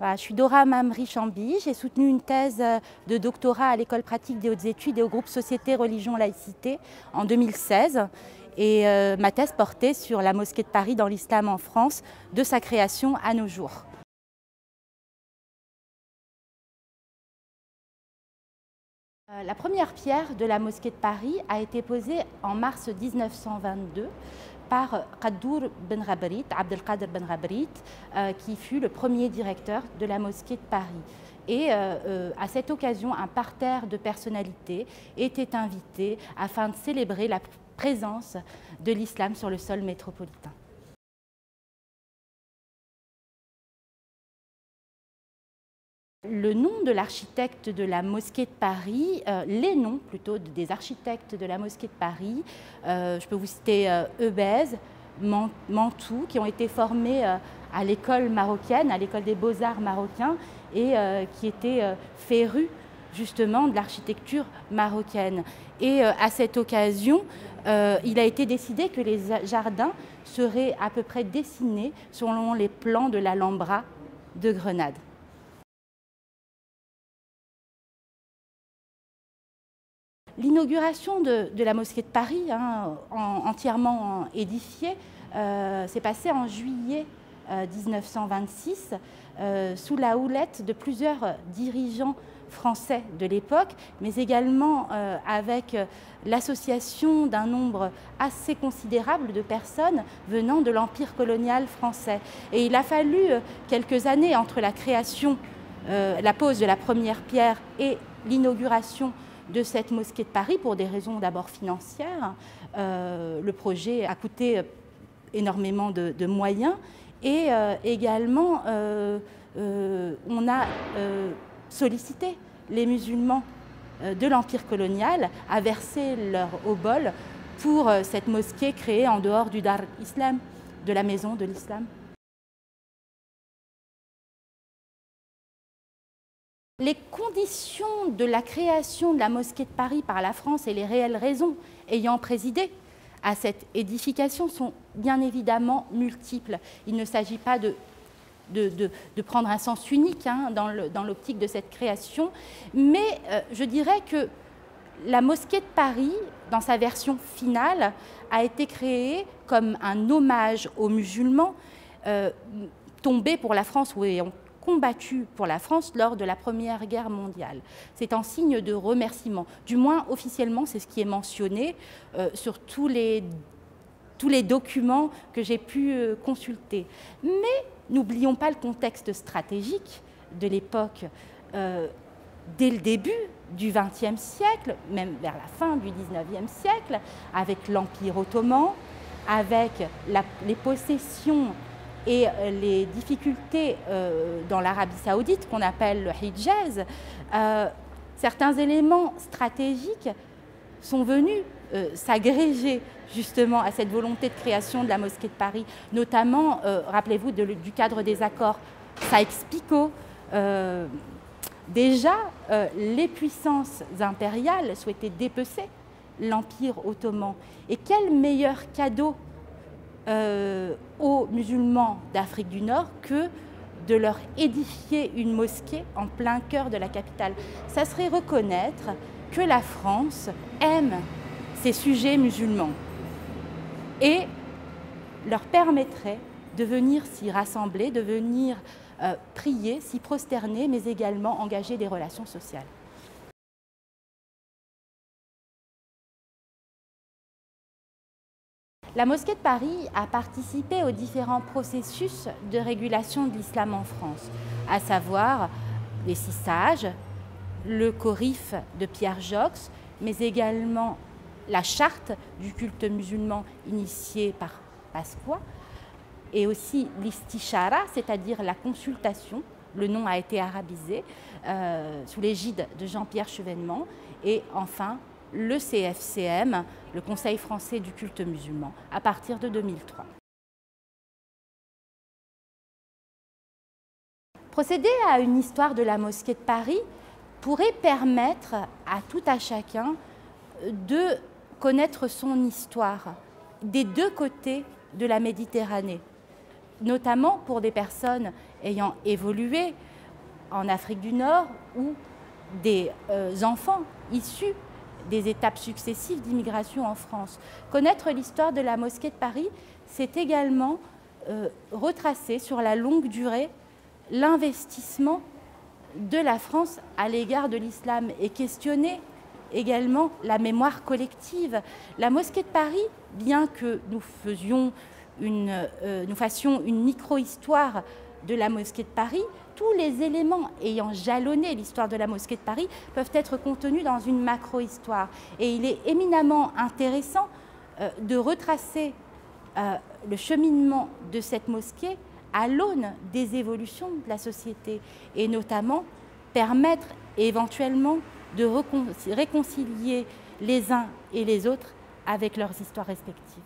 Voilà, je suis Dora Mamri-Chambi, j'ai soutenu une thèse de doctorat à l'École pratique des hautes études et au groupe Société, Religion, Laïcité en 2016. Et ma thèse portait sur la mosquée de Paris dans l'islam en France, de sa création à nos jours. La première pierre de la mosquée de Paris a été posée en mars 1922 par Qaddour Ben Rabrit, Abdelkader Ben Rabrit, qui fut le premier directeur de la mosquée de Paris. Et à cette occasion, un parterre de personnalités était invité afin de célébrer la présence de l'islam sur le sol métropolitain. Le nom de l'architecte de la mosquée de Paris, les noms plutôt des architectes de la mosquée de Paris, je peux vous citer Eubèze, Mantoue, qui ont été formés à l'école marocaine, à l'école des beaux-arts marocains, et qui étaient férus justement de l'architecture marocaine. Et à cette occasion, il a été décidé que les jardins seraient à peu près dessinés selon les plans de l'Alhambra de Grenade. L'inauguration de la mosquée de Paris, entièrement édifiée, s'est passée en juillet 1926 sous la houlette de plusieurs dirigeants français de l'époque, mais également avec l'association d'un nombre assez considérable de personnes venant de l'Empire colonial français. Et il a fallu quelques années entre la création, la pose de la première pierre et l'inauguration de cette mosquée de Paris pour des raisons d'abord financières. Le projet a coûté énormément de moyens et également on a sollicité les musulmans de l'Empire colonial à verser leur obol pour cette mosquée créée en dehors du Dar Islam, de la maison de l'islam. Les conditions de la création de la mosquée de Paris par la France et les réelles raisons ayant présidé à cette édification sont bien évidemment multiples. Il ne s'agit pas de prendre un sens unique dans l'optique de cette création, mais je dirais que la mosquée de Paris, dans sa version finale, a été créée comme un hommage aux musulmans tombés pour la France ou ayant combattu pour la France lors de la Première Guerre mondiale. C'est en signe de remerciement. Du moins, officiellement, c'est ce qui est mentionné sur tous les documents que j'ai pu consulter. Mais n'oublions pas le contexte stratégique de l'époque. Dès le début du XXe siècle, même vers la fin du XIXe siècle, avec l'Empire ottoman, avec les possessions et les difficultés dans l'Arabie saoudite, qu'on appelle le Hijaz, certains éléments stratégiques sont venus s'agréger justement à cette volonté de création de la mosquée de Paris, notamment, rappelez-vous, du cadre des accords Sykes-Picot. Déjà, les puissances impériales souhaitaient dépecer l'Empire ottoman. Et quel meilleur cadeau aux musulmans d'Afrique du Nord que de leur édifier une mosquée en plein cœur de la capitale. Ça serait reconnaître que la France aime ses sujets musulmans et leur permettrait de venir s'y rassembler, de venir prier, s'y prosterner, mais également engager des relations sociales. La mosquée de Paris a participé aux différents processus de régulation de l'islam en France, à savoir les 6 sages, le Corif de Pierre Joxe, mais également la charte du culte musulman initiée par Pasqua, et aussi l'Istishara, c'est-à-dire la consultation, le nom a été arabisé, sous l'égide de Jean-Pierre Chevènement, et enfin le CFCM, le Conseil français du culte musulman, à partir de 2003. Procéder à une histoire de la mosquée de Paris pourrait permettre à tout à chacun de connaître son histoire des deux côtés de la Méditerranée, notamment pour des personnes ayant évolué en Afrique du Nord ou des enfants issus des étapes successives d'immigration en France. Connaître l'histoire de la mosquée de Paris, c'est également retracer sur la longue durée l'investissement de la France à l'égard de l'islam et questionner également la mémoire collective. La mosquée de Paris, bien que nous fassions une micro-histoire de la mosquée de Paris, tous les éléments ayant jalonné l'histoire de la mosquée de Paris peuvent être contenus dans une macro-histoire. Et il est éminemment intéressant de retracer le cheminement de cette mosquée à l'aune des évolutions de la société et notamment permettre éventuellement de réconcilier les uns et les autres avec leurs histoires respectives.